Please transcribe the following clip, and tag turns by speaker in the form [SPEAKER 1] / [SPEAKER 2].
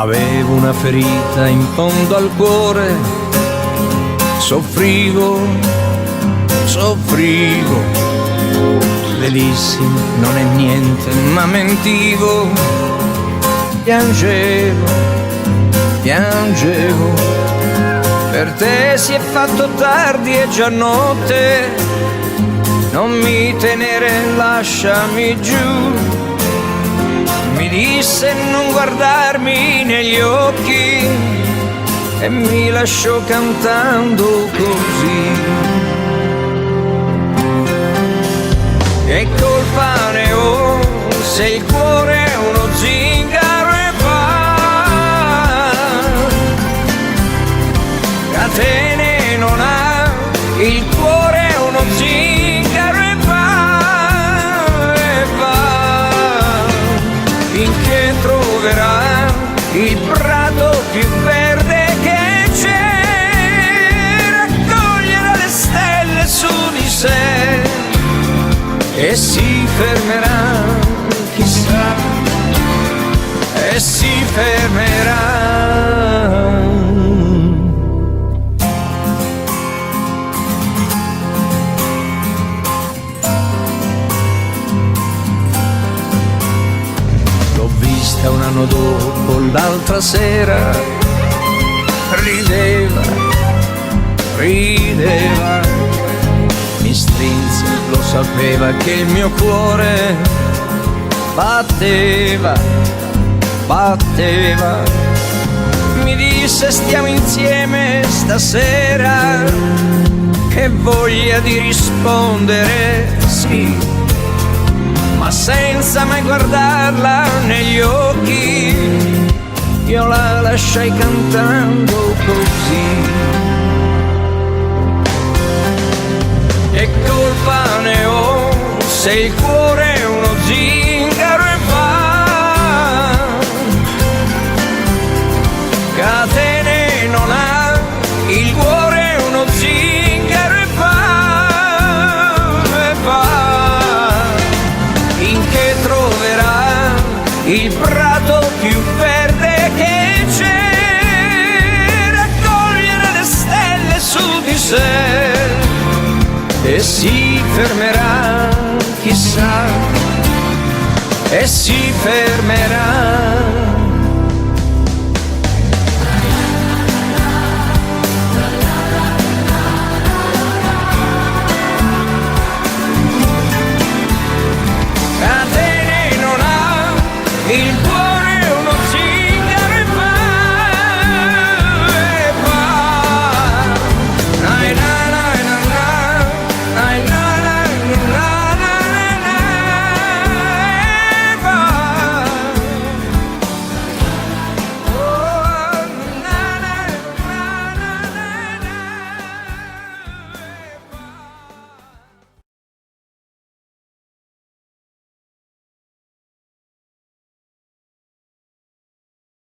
[SPEAKER 1] Avevo una ferita in fondo al cuore, soffrivo, le dissi non è niente ma mentivo, piangevo, per te si è fatto tardi, è già notte, non mi tenere, lasciami giù. Mi disse non guardarmi negli occhi e mi lasciò cantando così. Che colpa ne ho se il cuore è uno zingaro e va, catene non ha, il cuore è uno zingaro e va, finché troverà il prato più verde che c'è, raccoglierà le stelle su di sé e si fermerà, chissà, e si fermerà. L'ho vista un anno dopo, l'altra sera, rideva, mi strinse, lo sapeva che il mio cuore batteva, mi disse stiamo insieme stasera, che voglia di rispondere sì, ma senza mai guardarla negli occhi, io la lasciai cantando così. Che colpa ne ho se il cuore è uno zingaro e va, catene non ha, il cuore è uno zingaro e va, finché troverà il prato più verde che c'è, raccogliere le stelle su di sé e si fermerà, chissà, e si fermerà.